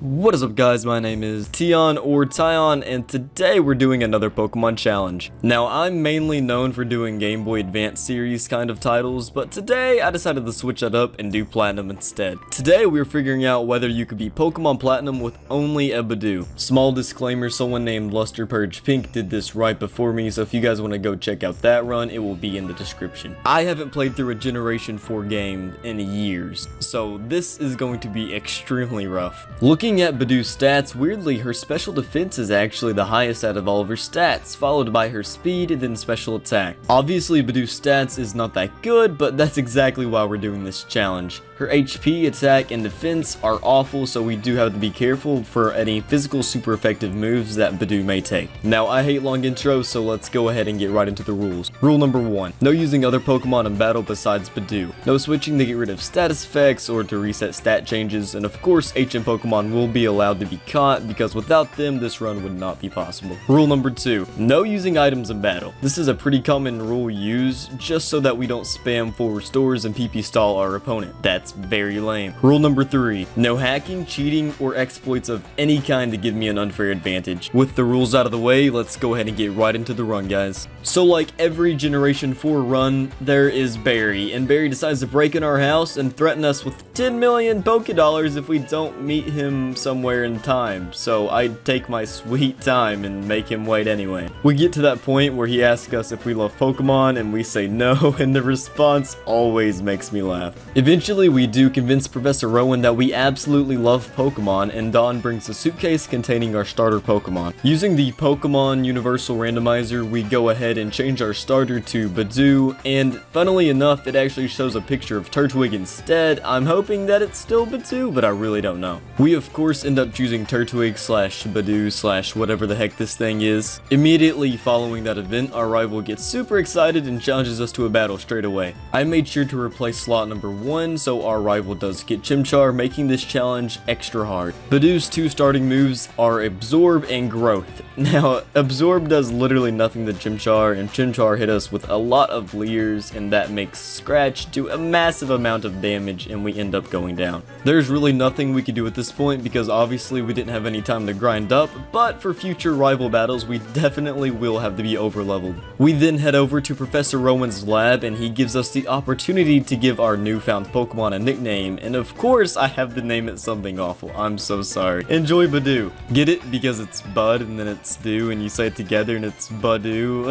What is up guys, my name is Tion or Tion, and today we're doing another Pokemon challenge. Now I'm mainly known for doing Game Boy Advance series kind of titles, but today I decided to switch that up and do Platinum instead. Today we're figuring out whether you could beat Pokemon Platinum with only a Budew. Small disclaimer, someone named Luster Purge Pink did this right before me, so if you guys want to go check out that run, it will be in the description. I haven't played through a Generation 4 game in years, so this is going to be extremely rough. Looking at Budew's stats, weirdly her special defense is actually the highest out of all of her stats, followed by her speed and then special attack. Obviously Budew's stats is not that good, but that's exactly why we're doing this challenge. Her HP, attack, and defense are awful, so we do have to be careful for any physical super effective moves that Budew may take. Now I hate long intros, so let's go ahead and get right into the rules. Rule number 1. No using other Pokemon in battle besides Budew. No switching to get rid of status effects or to reset stat changes, and of course HM Pokemon will be allowed to be caught because without them this run would not be possible. Rule number 2. No using items in battle. This is a pretty common rule used just so that we don't spam full restores and PP stall our opponent. That's very lame. Rule number 3. No hacking, cheating, or exploits of any kind to give me an unfair advantage. With the rules out of the way, let's go ahead and get right into the run, guys. So like every Generation 4 run, there is Barry, and Barry decides to break in our house and threaten us with 10 million Pokédollars if we don't meet him somewhere in time. So I take my sweet time and make him wait anyway. We get to that point where he asks us if we love Pokemon and we say no, and the response always makes me laugh. Eventually we do convince Professor Rowan that we absolutely love Pokemon, and Dawn brings a suitcase containing our starter Pokemon. Using the Pokemon Universal Randomizer, we go ahead and change our starter to Budew, and funnily enough it actually shows a picture of Turtwig instead. I'm hoping that it's still Budew, but I really don't know. We of course end up choosing Turtwig / Budew / whatever the heck this thing is. Immediately following that event, our rival gets super excited and challenges us to a battle straight away. I made sure to replace slot number 1 so our rival does get Chimchar, making this challenge extra hard. Budew's 2 starting moves are Absorb and Growth. Now, Absorb does literally nothing to Chimchar, and Chimchar hit us with a lot of Leers, and that makes Scratch do a massive amount of damage, and we end up going down. There's really nothing we could do at this point because obviously we didn't have any time to grind up, but for future rival battles we definitely will have to be overleveled. We then head over to Professor Rowan's lab, and he gives us the opportunity to give our newfound Pokemon a nickname, and of course I have to name it something awful. I'm so sorry. Enjoy Budew. Get it? Because it's Bud and then it's Dew and you say it together and it's Budew.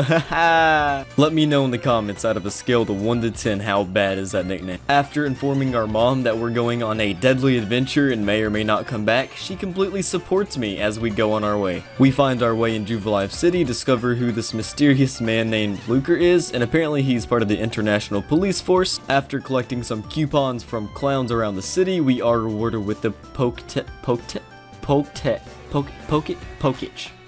Let me know in the comments out of a scale to 1 to 10 how bad is that nickname. After informing our mom that we're going on a deadly adventure and may or may not come back, she completely supports me as we go on our way. We find our way in Jubilife City, discover who this mysterious man named Luker is, and apparently he's part of the International Police Force. After collecting some coupons from clowns around the city, we are rewarded with the Pokitch.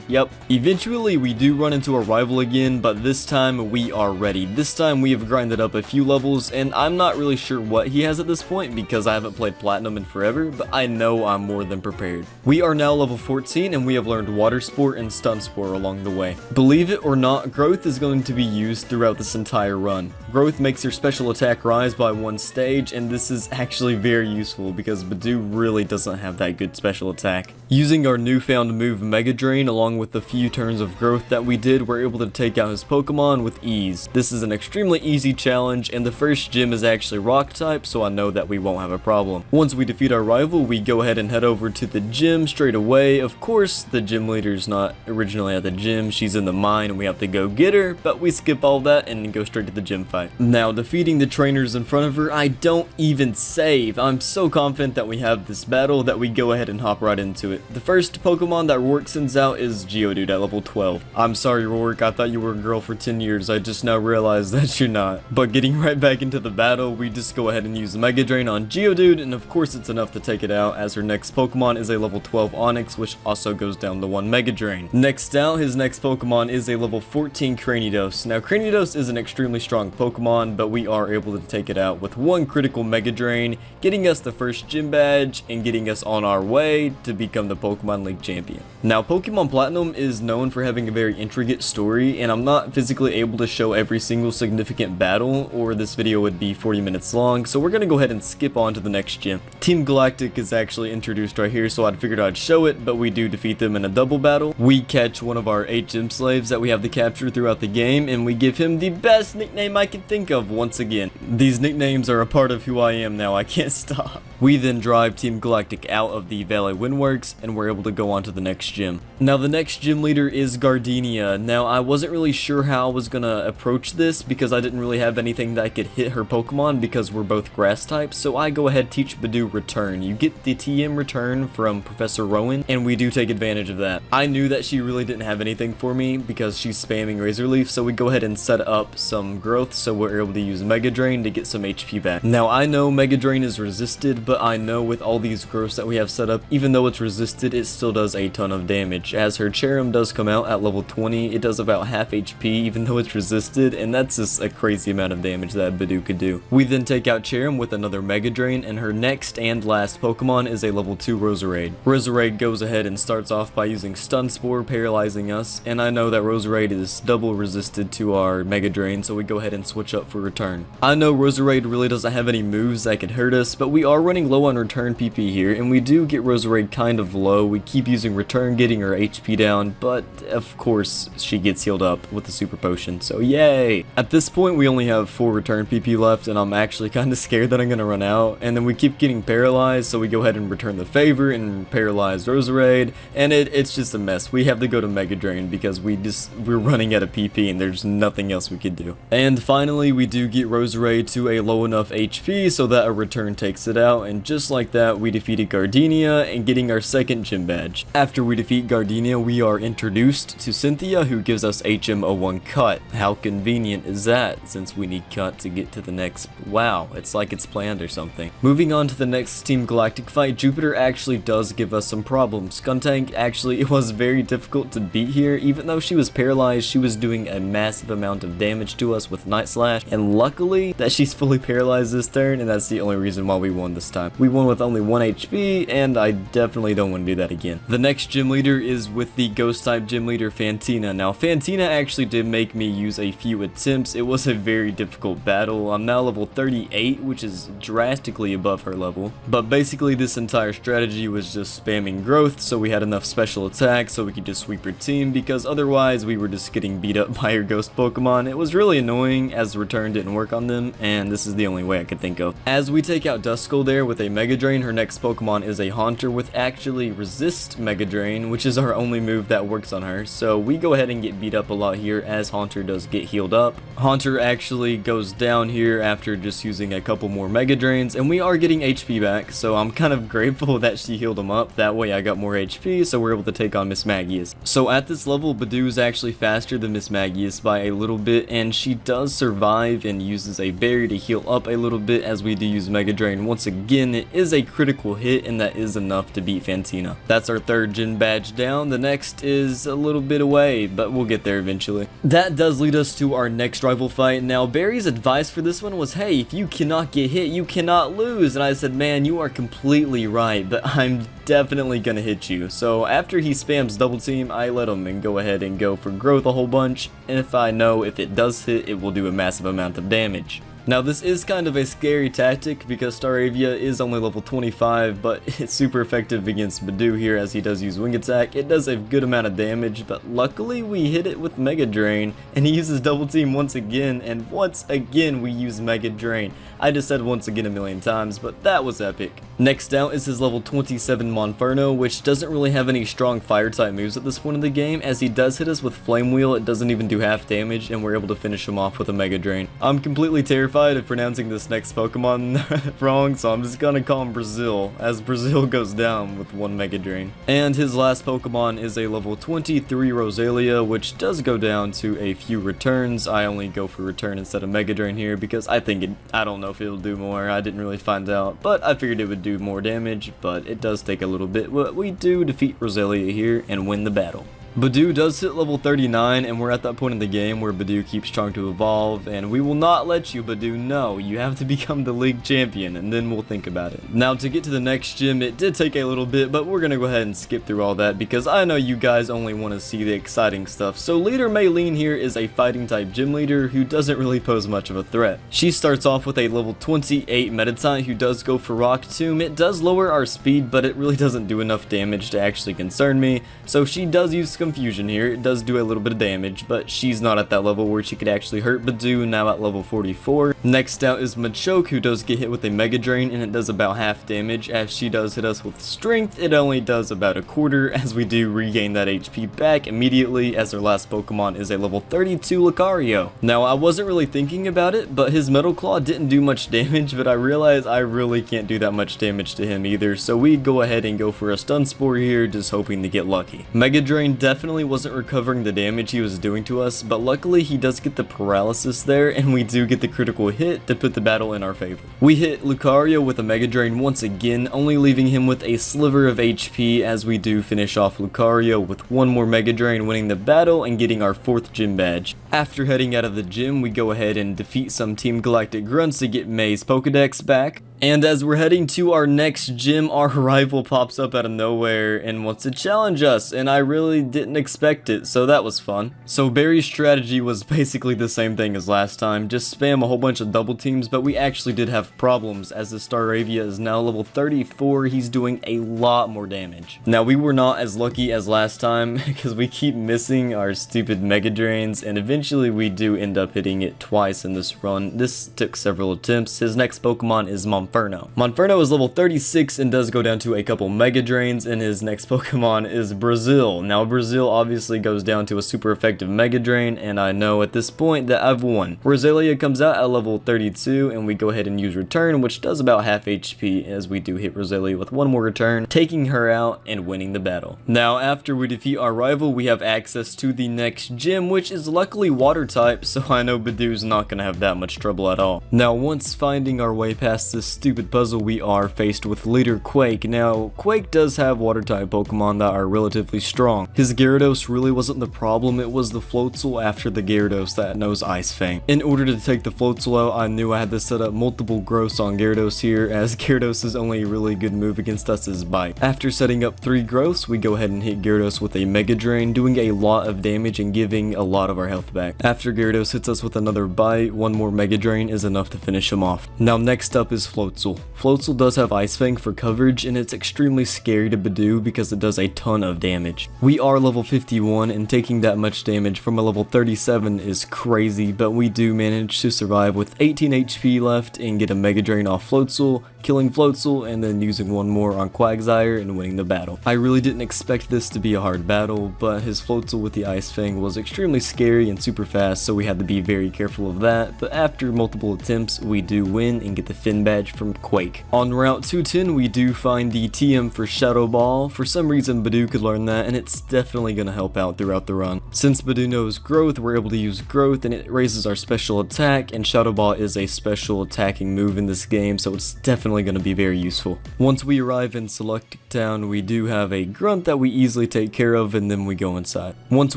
Yep. Eventually we do run into a rival again, but this time we are ready. This time we have grinded up a few levels, and I'm not really sure what he has at this point because I haven't played Platinum in forever, but I know I'm more than prepared. We are now level 14 and we have learned Water Sport and Stun Spore along the way. Believe it or not, Growth is going to be used throughout this entire run. Growth makes your special attack rise by 1 stage, and this is actually very useful because Budew really doesn't have that good special attack. Using our newfound move Mega Drain along with the few turns of Growth that we did, we're able to take out his Pokemon with ease. This is an extremely easy challenge, and the first gym is actually Rock type, so I know that we won't have a problem. Once we defeat our rival, we go ahead and head over to the gym straight away. Of course, the gym leader's not originally at the gym, she's in the mine and we have to go get her, but we skip all that and go straight to the gym fight. Now, defeating the trainers in front of her, I don't even save. I'm so confident that we have this battle that we go ahead and hop right into it. The first Pokemon that Rourke sends out is Geodude at level 12. I'm sorry Rourke, I thought you were a girl for 10 years, I just now realized that you're not. But getting right back into the battle, we just go ahead and use Mega Drain on Geodude, and of course it's enough to take it out, as her next Pokemon is a level 12 Onix, which also goes down to 1 Mega Drain. Next out, his next Pokemon is a level 14 Cranidos. Now Cranidos is an extremely strong Pokemon, but we are able to take it out with 1 critical Mega Drain, getting us the first gym badge and getting us on our way to become the Pokemon League champion. Now Pokemon Platinum Platinum is known for having a very intricate story, and I'm not physically able to show every single significant battle, or this video would be 40 minutes long, so we're gonna go ahead and skip on to the next gym. Team Galactic is actually introduced right here, so I figured I'd show it, but we do defeat them in a double battle. We catch one of our 8 gym slaves that we have to capture throughout the game, and we give him the best nickname I can think of once again. These nicknames are a part of who I am now, I can't stop. We then drive Team Galactic out of the Valet Windworks, and we're able to go on to the next gym. Now the next gym leader is Gardenia. Now I wasn't really sure how I was gonna approach this because I didn't really have anything that could hit her Pokemon because we're both grass types, so I go ahead teach Budew Return. You get the TM Return from Professor Rowan, and we do take advantage of that. I knew that she really didn't have anything for me because she's spamming Razor Leaf, so we go ahead and set up some growth so we're able to use Mega Drain to get some HP back. Now I know Mega Drain is resisted, but I know with all these growths that we have set up, even though it's resisted, it still does a ton of damage. As her Cherrim does come out at level 20, it does about half HP even though it's resisted, and that's just a crazy amount of damage that Budew could do. We then take out Cherrim with another Mega Drain, and her next and last Pokemon is a level 2 Roserade. Roserade goes ahead and starts off by using Stun Spore, paralyzing us, and I know that Roserade is double resisted to our Mega Drain, so we go ahead and switch up for Return. I know Roserade really doesn't have any moves that could hurt us, but we are running low on Return PP here, and we do get Roserade kind of low. We keep using Return, getting her HP down, but of course she gets healed up with the Super Potion, so yay! At this point we only have 4 Return PP left, and I'm actually kind of scared that I'm gonna run out, and then we keep getting paralyzed, so we go ahead and return the favor and paralyze Roserade, and it's just a mess. We have to go to Mega Drain because we're running out of PP and there's nothing else we could do. And finally we do get Roserade to a low enough HP so that a Return takes it out, and just like that we defeated Gardenia and getting our second gym badge. After we defeat Gardenia, we are introduced to Cynthia, who gives us HM01 Cut. How convenient is that, since we need Cut to get to the next... Wow, it's like it's planned or something. Moving on to the next Team Galactic fight, Jupiter actually does give us some problems. Skuntank actually, it was very difficult to beat here. Even though she was paralyzed, she was doing a massive amount of damage to us with Night Slash, and luckily that she's fully paralyzed this turn, and that's the only reason why we won this time. We won with only 1 HP, and I definitely don't want to do that again. The next gym leader is with the ghost type gym leader Fantina. Now Fantina actually did make me use a few attempts. It was a very difficult battle. I'm now level 38, which is drastically above her level, but basically this entire strategy was just spamming growth so we had enough special attacks so we could just sweep her team, because otherwise we were just getting beat up by her ghost Pokemon. It was really annoying as Return didn't work on them, and this is the only way I could think of. As we take out Duskull there with a Mega Drain, her next Pokemon is a Haunter with actually Resist Mega Drain, which is our only move that works on her, so we go ahead and get beat up a lot here as Haunter does get healed up. Haunter actually goes down here after just using a couple more Mega Drains, and we are getting HP back, so I'm kind of grateful that she healed him up. That way I got more HP, so we're able to take on Miss Magius. So at this level, Budew is actually faster than Miss Magius by a little bit, and she does survive and uses a berry to heal up a little bit as we do use Mega Drain. Once again, it is a critical hit, and that is enough to beat Fantina. That's our 3rd gym badge down. The next is a little bit away, but we'll get there eventually. That does lead us to our next rival fight. Now, Barry's advice for this one was, hey, if you cannot get hit, you cannot lose. And I said, man, you are completely right, but I'm definitely gonna hit you. So after he spams double team, I let him and go ahead and go for growth a whole bunch, and if I know if it does hit, it will do a massive amount of damage. Now this is kind of a scary tactic because Staravia is only level 25, but it's super effective against Budew here as he does use Wing Attack. It does a good amount of damage, but luckily we hit it with Mega Drain, and he uses Double Team once again, and once again we use Mega Drain. I just said once again a million times, but that was epic. Next out is his level 27 Monferno, which doesn't really have any strong fire type moves at this point in the game. As he does hit us with Flame Wheel, it doesn't even do half damage, and we're able to finish him off with a Mega Drain. I'm completely terrified of pronouncing this next Pokemon wrong, so I'm just gonna call him Brazil, as Brazil goes down with 1 Mega Drain. And his last Pokemon is a level 23 Rosalia, which does go down to a few returns. I only go for return instead of Mega Drain here because I don't know if it'll do more. I didn't really find out, but I figured it would do more damage, but it does take a little bit. But we do defeat Rosalia here and win the battle. Budew does hit level 39, and we're at that point in the game where Budew keeps trying to evolve, and we will not let you, Budew. No, you have to become the league champion, and then we'll think about it. Now, to get to the next gym, it did take a little bit, but we're gonna go ahead and skip through all that because I know you guys only want to see the exciting stuff. So leader Maylene here is a fighting type gym leader who doesn't really pose much of a threat. She starts off with a level 28 Meditant who does go for Rock Tomb. It does lower our speed, but it really doesn't do enough damage to actually concern me, so she does use Confusion here. It does do a little bit of damage, but she's not at that level where she could actually hurt Budew, now at level 44. Next out is Machoke, who does get hit with a Mega Drain, and it does about half damage. As she does hit us with Strength, it only does about a quarter, as we do regain that HP back immediately, as our last Pokemon is a level 32 Lucario. Now, I wasn't really thinking about it, but his Metal Claw didn't do much damage, but I realized I really can't do that much damage to him either, so we go ahead and go for a Stun Spore here, just hoping to get lucky. Mega Drain definitely wasn't recovering the damage he was doing to us, but luckily he does get the paralysis there, and we do get the critical hit to put the battle in our favor. We hit Lucario with a Mega Drain once again, only leaving him with a sliver of HP, as we do finish off Lucario with one more Mega Drain, winning the battle and getting our 4th gym badge. After heading out of the gym, we go ahead and defeat some Team Galactic grunts to get May's Pokedex back. And as we're heading to our next gym, our rival pops up out of nowhere and wants to challenge us, and I really didn't expect it, so that was fun. So Barry's strategy was basically the same thing as last time, just spam a whole bunch of double teams, but we actually did have problems, as the Staravia is now level 34, he's doing a lot more damage. Now, we were not as lucky as last time, because we keep missing our stupid Mega Drains, and eventually we do end up hitting it twice in this run. This took several attempts. His next Pokemon is Monferno is level 36 and does go down to a couple Mega Drains, and his next Pokemon is Brazil. Now, Brazil obviously goes down to a super effective Mega Drain, and I know at this point that I've won. Roselia comes out at level 32, and we go ahead and use Return, which does about half HP, as we do hit Roselia with one more Return, taking her out and winning the battle. Now, after we defeat our rival, we have access to the next gym, which is luckily Water type, so I know Budew's not going to have that much trouble at all. Now, once finding our way past this stupid puzzle, we are faced with Leader Quake. Now, Quake does have water type Pokemon that are relatively strong. His Gyarados really wasn't the problem, it was the Floatzel after the Gyarados that knows Ice Fang. In order to take the Floatzel out, I knew I had to set up multiple growths on Gyarados here, as Gyarados' only really good move against us is Bite. After setting up 3 growths, we go ahead and hit Gyarados with a Mega Drain, doing a lot of damage and giving a lot of our health back. After Gyarados hits us with another Bite, one more Mega Drain is enough to finish him off. Now, next up is Floatzel. Floatzel does have Ice Fang for coverage, and it's extremely scary to Budew because it does a ton of damage. We are level 51, and taking that much damage from a level 37 is crazy, but we do manage to survive with 18 HP left and get a Mega Drain off Floatzel, killing Floatzel, and then using one more on Quagsire and winning the battle. I really didn't expect this to be a hard battle, but his Floatzel with the Ice Fang was extremely scary and super fast, so we had to be very careful of that, but after multiple attempts, we do win and get the Fin badge from Quake. On Route 210, we do find the TM for Shadow Ball. For some reason, Budew could learn that, and it's definitely going to help out throughout the run. Since Budew knows Growth, we're able to use Growth, and it raises our special attack, and Shadow Ball is a special attacking move in this game, so it's definitely going to be very useful. Once we arrive in Galactic Town, we do have a grunt that we easily take care of, and then we go inside. Once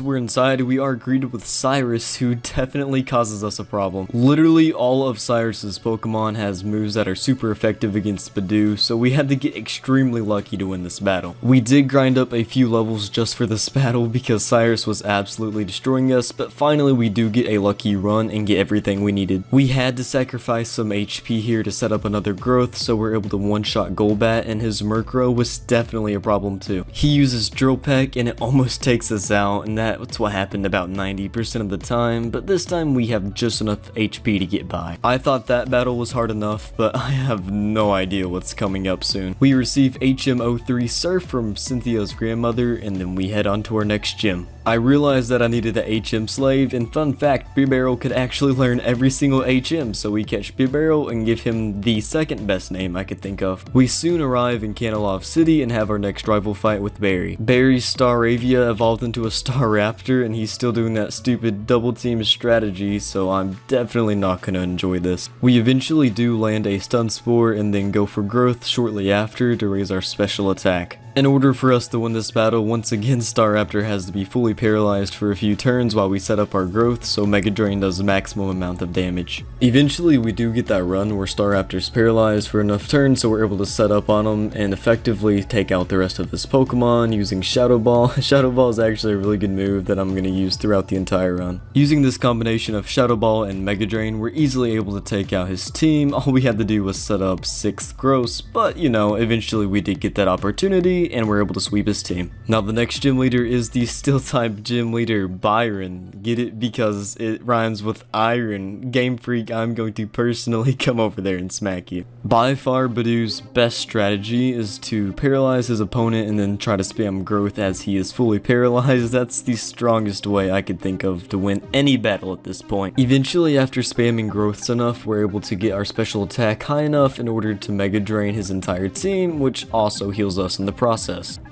we're inside, we are greeted with Cyrus, who definitely causes us a problem. Literally all of Cyrus's Pokemon has moves that are super effective against Budew, so we had to get extremely lucky to win this battle. We did grind up a few levels just for this battle because Cyrus was absolutely destroying us, but finally we do get a lucky run and get everything we needed. We had to sacrifice some HP here to set up another growth, so we're able to one-shot Golbat, and his Murkrow was definitely a problem too. He uses Drill Peck and it almost takes us out, and that's what happened about 90% of the time, but this time we have just enough HP to get by. I thought that battle was hard enough, but I have no idea what's coming up soon. We receive HM03 Surf from Cynthia's grandmother, and then we head on to our next gym. I realized that I needed a HM slave, and fun fact, Bibarel could actually learn every single HM, so we catch Bibarel and give him the second best name I could think of. We soon arrive in Canalov City and have our next rival fight with Barry. Barry's Staravia evolved into a Staraptor, and he's still doing that stupid double team strategy, so I'm definitely not going to enjoy this. We eventually do land a Stun Spore and then go for Growth shortly after to raise our special attack. In order for us to win this battle, once again Staraptor has to be fully paralyzed for a few turns while we set up our growth, so Mega Drain does the maximum amount of damage. Eventually we do get that run where Staraptor's paralyzed for enough turns so we're able to set up on him and effectively take out the rest of his Pokemon using Shadow Ball. Shadow Ball is actually a really good move that I'm going to use throughout the entire run. Using this combination of Shadow Ball and Mega Drain, we're easily able to take out his team. All we had to do was set up 6th Gross, but you know, eventually we did get that opportunity and we're able to sweep his team. Now the next gym leader is the Steel type gym leader Byron. Get it? Because it rhymes with iron. Game Freak, I'm going to personally come over there and smack you. By far Budew's best strategy is to paralyze his opponent and then try to spam growth as he is fully paralyzed. That's the strongest way I could think of to win any battle at this point. Eventually, after spamming growths enough, we're able to get our special attack high enough in order to Mega Drain his entire team, which also heals us in the process.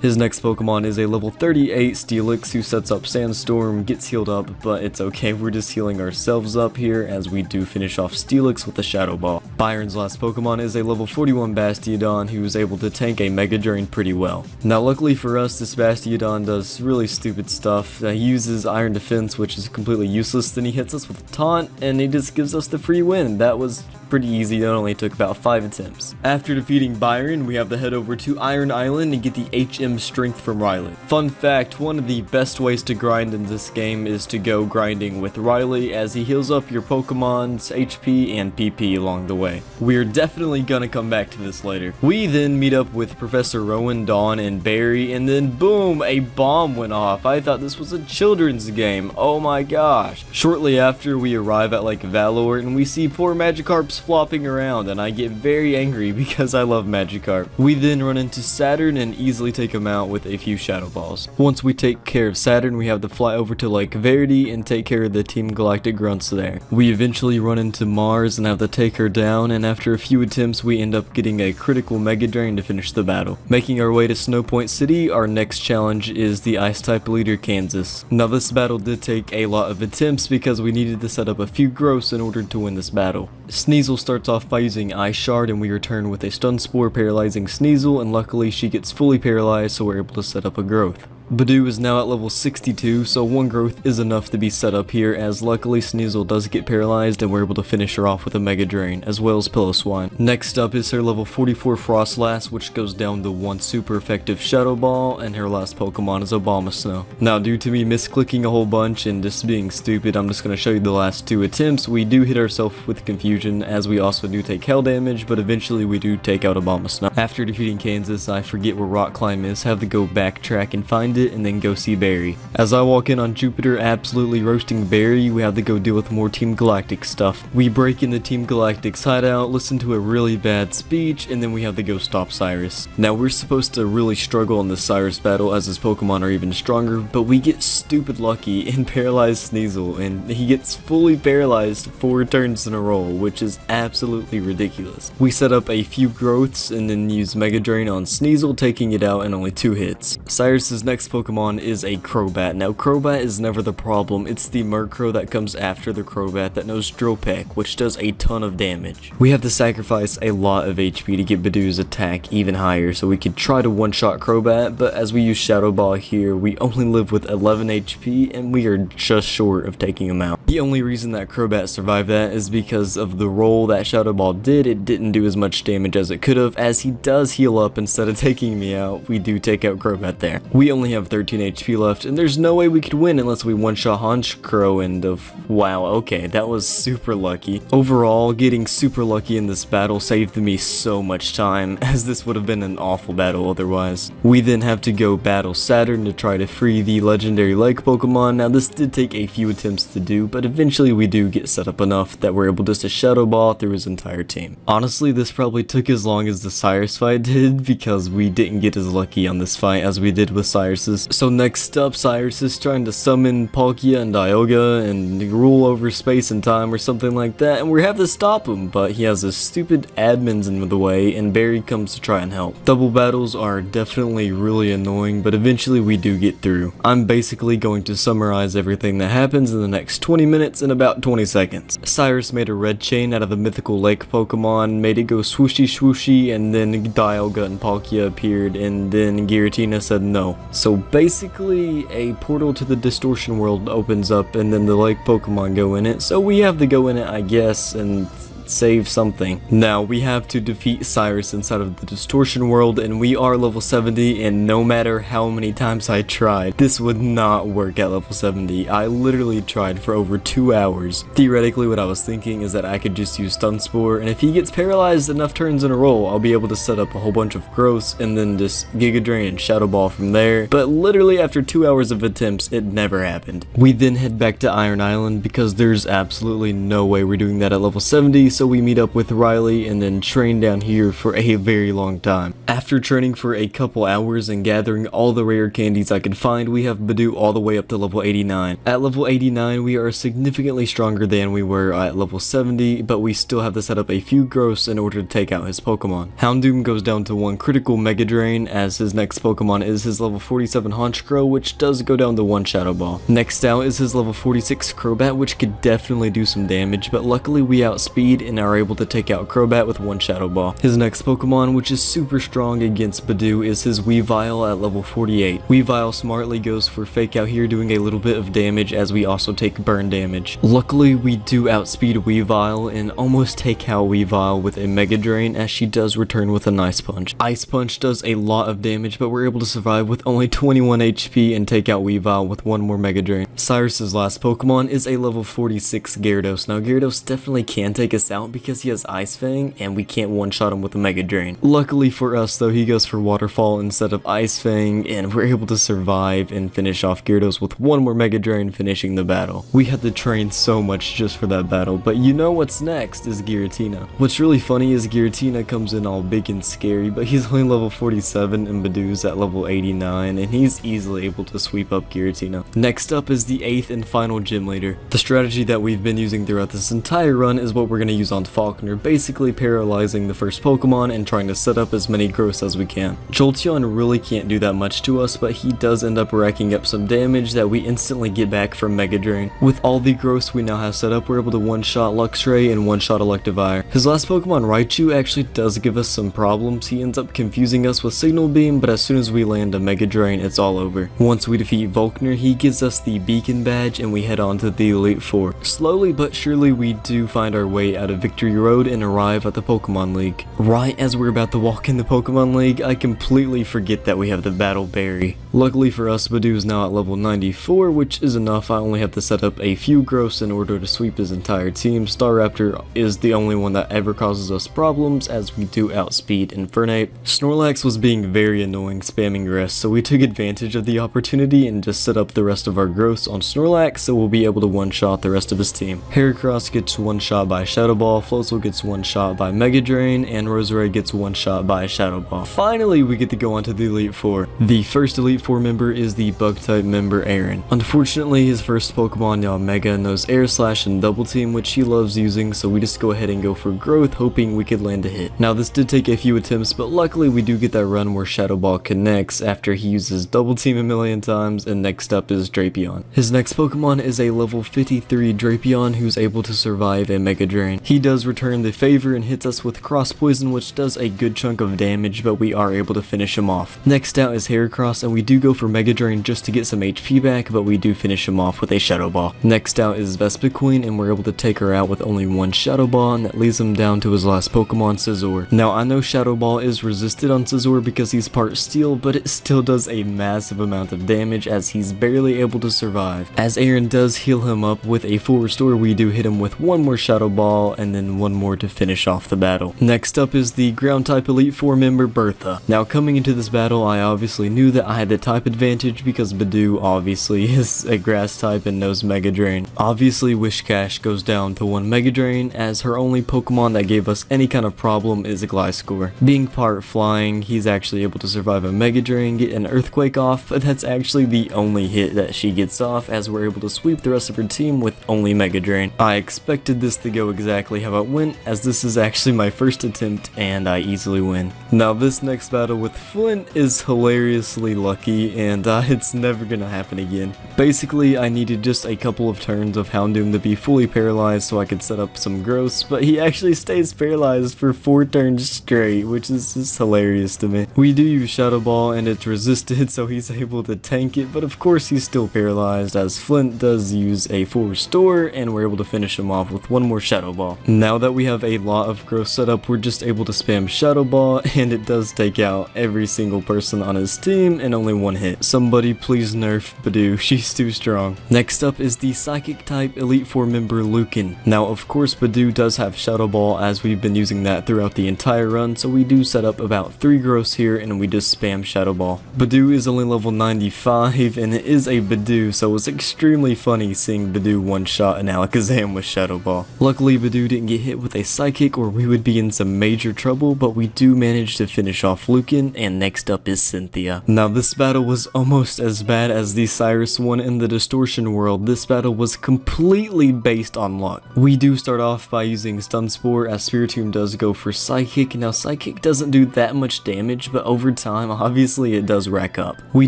His next Pokemon is a level 38 Steelix who sets up Sandstorm, gets healed up, but it's okay, we're just healing ourselves up here as we do finish off Steelix with a Shadow Ball. Byron's last Pokemon is a level 41 Bastiodon who is able to tank a Mega Drain pretty well. Now luckily for us, this Bastiodon does really stupid stuff. He uses Iron Defense, which is completely useless, then he hits us with a Taunt and he just gives us the free win. That was pretty easy, that only took about 5 attempts. After defeating Byron, we have to head over to Iron Island and get the HM Strength from Riley. Fun fact, one of the best ways to grind in this game is to go grinding with Riley as he heals up your Pokemon's HP and PP along the way. We're definitely gonna come back to this later. We then meet up with Professor Rowan, Dawn, and Barry, and then boom, a bomb went off. I thought this was a children's game. Oh my gosh. Shortly after, we arrive at Lake Valor and we see poor Magikarp's flopping around, and I get very angry because I love Magikarp. We then run into Saturn and easily take him out with a few Shadow Balls. Once we take care of Saturn, we have to fly over to Lake Verity and take care of the Team Galactic grunts there. We eventually run into Mars and have to take her down, and after a few attempts we end up getting a critical Mega Drain to finish the battle. Making our way to Snow Point City, our next challenge is the Ice type leader Kansas. Now this battle did take a lot of attempts because we needed to set up a few growths in order to win this battle. Sneasel starts off by using Ice Shard and we return with a Stun Spore paralyzing Sneasel, and luckily she gets fully paralyzed so we're able to set up a growth. Budew is now at level 62, so one growth is enough to be set up here, as luckily Sneasel does get paralyzed and we're able to finish her off with a Mega Drain, as well as Piloswine. Next up is her level 44 Frostlass, which goes down to one super effective Shadow Ball, and her last Pokemon is Abomasnow. Now due to me misclicking a whole bunch and just being stupid, I'm just going to show you the last 2 attempts. We do hit ourselves with Confusion, as we also do take Hell damage, but eventually we do take out Abomasnow. After defeating Kansas, I forget where Rock Climb is, have to go backtrack and find it and then go see Barry. As I walk in on Jupiter absolutely roasting Barry, we have to go deal with more Team Galactic stuff. We break into Team Galactic's hideout, listen to a really bad speech, and then we have to go stop Cyrus. Now we're supposed to really struggle in this Cyrus battle as his Pokemon are even stronger, but we get stupid lucky and paralyze Sneasel, and he gets fully paralyzed 4 turns in a row, which is absolutely ridiculous. We set up a few growths and then use Mega Drain on Sneasel, taking it out in only 2 hits. Cyrus's next Pokemon is a Crobat. Now Crobat is never the problem, it's the Murkrow that comes after the Crobat that knows Drill Peck, which does a ton of damage. We have to sacrifice a lot of HP to get Budew's attack even higher so we could try to one-shot Crobat, but as we use Shadow Ball here, we only live with 11 HP and we are just short of taking him out. The only reason that Crobat survived that is because of the roll that Shadow Ball did. It didn't do as much damage as it could have, as he does heal up instead of taking me out. We do take out Crobat there. We only have 13 HP left, and there's no way we could win unless we one-shot Honchkrow, and wow, okay, that was super lucky. Overall, getting super lucky in this battle saved me so much time, as this would have been an awful battle otherwise. We then have to go battle Saturn to try to free the legendary Lake Pokemon. Now this did take a few attempts to do, but eventually we do get set up enough that we're able just to Shadow Ball through his entire team. Honestly, this probably took as long as the Cyrus fight did, because we didn't get as lucky on this fight as we did with Cyrus weaknesses. So next up, Cyrus is trying to summon Palkia and Dialga and rule over space and time or something like that, and we have to stop him, but he has his stupid admins in the way, and Barry comes to try and help. Double battles are definitely really annoying, but eventually we do get through. I'm basically going to summarize everything that happens in the next 20 minutes in about 20 seconds. Cyrus made a red chain out of the mythical lake Pokemon, made it go swooshy swooshy, and then Dialga and Palkia appeared, and then Giratina said no. So basically, a portal to the Distortion world opens up, and then the lake Pokemon go in it, so we have to go in it, I guess, and save something. Now we have to defeat Cyrus inside of the Distortion world, and we are level 70, and no matter how many times I tried, this would not work at level 70. I literally tried for over 2 hours. Theoretically, what I was thinking is that I could just use Stun Spore, and if he gets paralyzed enough turns in a row, I'll be able to set up a whole bunch of growths and then just Giga Drain and Shadow Ball from there. But literally after 2 hours of attempts, it never happened. We then head back to Iron Island because there's absolutely no way we're doing that at level 70, so we meet up with Riley and then train down here for a very long time. After training for a couple hours and gathering all the rare candies I could find, we have Budew all the way up to level 89. At level 89, we are significantly stronger than we were at level 70, but we still have to set up a few growths in order to take out his Pokemon. Houndoom goes down to 1 critical Mega Drain, as his next Pokemon is his level 47 Honchkrow, which does go down to 1 Shadow Ball. Next out is his level 46 Crobat, which could definitely do some damage, but luckily we outspeed and are able to take out Crobat with 1 Shadow Ball. His next Pokemon, which is super strong against Budew, is his Weavile at level 48. Weavile smartly goes for Fake Out here, doing a little bit of damage as we also take burn damage. Luckily, we do outspeed Weavile and almost take out Weavile with a Mega Drain, as she does return with an Ice Punch. Ice Punch does a lot of damage, but we're able to survive with only 21 HP and take out Weavile with 1 more Mega Drain. Cyrus's last Pokemon is a level 46 Gyarados. Now Gyarados definitely can take us out because he has Ice Fang and we can't one-shot him with a Mega Drain. Luckily for us though, he goes for Waterfall instead of Ice Fang, and we're able to survive and finish off Gyarados with 1 more Mega Drain, finishing the battle. We had to train so much just for that battle, but you know what's next is Giratina. What's really funny is Giratina comes in all big and scary, but he's only level 47 and Budew's at level 89, and he's easily able to sweep up Giratina. Next up is the 8th and final gym leader. The strategy that we've been using throughout this entire run is what we're going to use on Falconer, basically paralyzing the first Pokemon and trying to set up as many growths as we can. Jolteon really can't do that much to us, but he does end up racking up some damage that we instantly get back from Mega Drain. With all the growths we now have set up, we're able to one-shot Luxray and one-shot Electivire. His last Pokemon, Raichu, actually does give us some problems. He ends up confusing us with Signal Beam, but as soon as we land a Mega Drain, it's all over. Once we defeat Volkner, he gives us the Beacon Badge and we head on to the Elite Four. Slowly but surely we do find our way out of Victory Road and arrive at the Pokemon League. Right as we're about to walk in the Pokemon League, I completely forget that we have the Battle Berry. Luckily for us, Budew is now at level 94, which is enough. I only have to set up a few growths in order to sweep his entire team. Staraptor is the only one that ever causes us problems, as we do outspeed Infernape. Snorlax was being very annoying, spamming rest, so we took advantage of the opportunity and just set up the rest of our growths on Snorlax, so we'll be able to one-shot the rest of his team. Heracross gets one-shot by Shadow Ball, Floatzel gets one-shot by Mega Drain, and Roserade gets one-shot by Shadow Ball. Finally, we get to go on to the Elite Four. The first Elite Four member is the Bug-type member Aaron. Unfortunately, his first Pokemon, Mega, knows Air Slash and Double Team, which he loves using, so we just go ahead and go for Growth, hoping we could land a hit. Now, this did take a few attempts, but luckily we do get that run where Shadow Ball connects after he uses Double Team a million times, and next up is Drapion. His next Pokemon is a level 53 Drapion who's able to survive a Mega Drain. He does return the favor and hits us with Cross Poison, which does a good chunk of damage, but we are able to finish him off. Next out is Heracross, and we do go for Mega Drain just to get some HP back, but we do finish him off with a Shadow Ball. Next out is Vespiquen, and we're able to take her out with only 1 Shadow Ball, and that leads him down to his last Pokemon, Scizor. Now, I know Shadow Ball is resisted on Scizor because he's part Steel, but it still does a massive amount of damage as he's barely able to survive. As Aaron does heal him up with a full restore, we do hit him with 1 more Shadow Ball, and then one more to finish off the battle. Next up is the ground type Elite Four member Bertha. Now coming into this battle, I obviously knew that I had the type advantage because Budew obviously is a grass type and knows Mega Drain. Obviously Wishcash goes down to 1 Mega Drain, as her only Pokemon that gave us any kind of problem is a Gliscor. Being part flying, he's actually able to survive a Mega Drain, get an Earthquake off, but that's actually the only hit that she gets off, as we're able to sweep the rest of her team with only Mega Drain. I expected this to go exactly how it went, as this is actually my first attempt and I easily win. Now this next battle with Flint is hilariously lucky, and it's never gonna happen again. Basically, I needed just a couple of turns of Houndoom to be fully paralyzed so I could set up some growths, but he actually stays paralyzed for 4 turns straight, which is just hilarious to me. We do use Shadow Ball and it's resisted, so he's able to tank it, but of course he's still paralyzed, as Flint does use a full restore, and we're able to finish him off with 1 more Shadow Ball. Now that we have a lot of growth set up, we're just able to spam Shadow Ball, and it does take out every single person on his team in only 1 hit. Somebody please nerf Budew, she's too strong. Next up is the Psychic type Elite Four member Lucian. Now of course Budew does have Shadow Ball, as we've been using that throughout the entire run, so we do set up about 3 growths here and we just spam Shadow Ball. Budew is only level 95 and it is a Budew, so it's extremely funny seeing Budew one-shot an Alakazam with Shadow Ball. Luckily Budew didn't get hit with a Psychic or we would be in some major trouble, but we do manage to finish off Lucian, and next up is Cynthia. Now this battle was almost as bad as the Cyrus one in the Distortion world. This battle was completely based on luck. We do start off by using Stun Spore, as Spiritomb does go for Psychic. Now Psychic doesn't do that much damage, but over time obviously it does rack up. We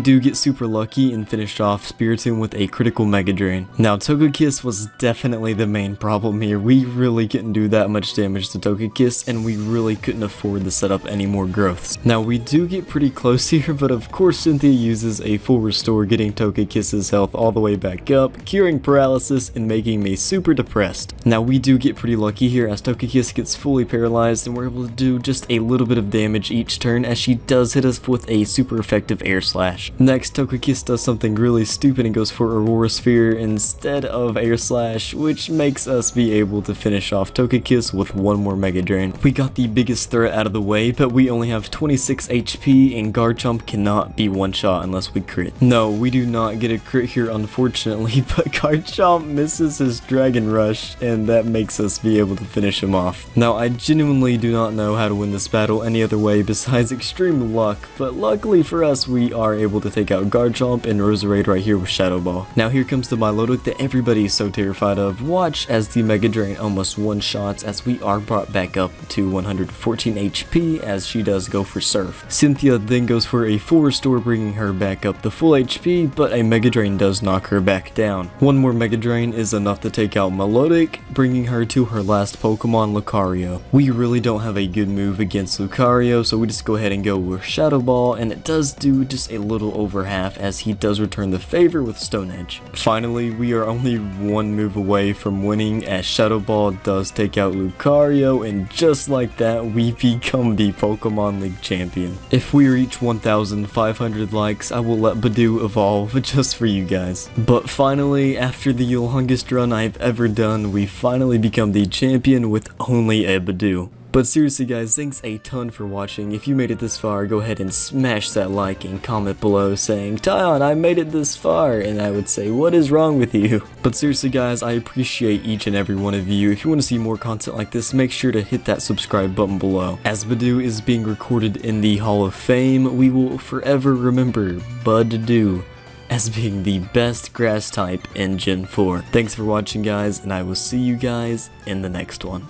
do get super lucky and finished off Spiritomb with a critical Mega Drain. Now Togekiss was definitely the main problem here. We really couldn't do that much damage to Togekiss, and we really couldn't afford to set up any more growths. Now we do get pretty close here, but of course Cynthia uses a full restore, getting Togekiss's health all the way back up, curing paralysis and making me super depressed. Now we do get pretty lucky here, as Togekiss gets fully paralyzed and we're able to do just a little bit of damage each turn, as she does hit us with a super effective Air Slash. Next Togekiss does something really stupid and goes for Aurora Sphere instead of Air Slash, which makes us be able to finish off Togekiss with 1 more Mega Drain. We got the biggest threat out of the way, but we only have 26 HP and Garchomp cannot be one-shot unless we crit. No, we do not get a crit here unfortunately, but Garchomp misses his Dragon Rush and that makes us be able to finish him off. Now I genuinely do not know how to win this battle any other way besides extreme luck, but luckily for us we are able to take out Garchomp and Roserade right here with Shadow Ball. Now here comes the Milotic that everybody is so terrified of. Watch as the Mega Drain almost one-shots, as we are brought back up to 114 HP as she does go for Surf. Cynthia then goes for a full restore, bringing her back up to full HP, but a Mega Drain does knock her back down. 1 more Mega Drain is enough to take out Milotic, bringing her to her last Pokemon, Lucario. We really don't have a good move against Lucario, so we just go ahead and go with Shadow Ball, and it does do just a little over half, as he does return the favor with Stone Edge. Finally, we are only 1 move away from winning, as Shadow Ball does take out Lucario, and just like that, we become the Pokemon League champion. If we reach 1,500 likes, I will let Budew evolve just for you guys. But finally, after the longest run I've ever done, we finally become the champion with only a Budew. But seriously guys, thanks a ton for watching. If you made it this far, go ahead and smash that like and comment below saying, Tion, I made it this far, and I would say, what is wrong with you? But seriously guys, I appreciate each and every one of you. If you want to see more content like this, make sure to hit that subscribe button below. As Budew is being recorded in the Hall of Fame, we will forever remember Budew as being the best grass type in Gen 4. Thanks for watching guys, and I will see you guys in the next one.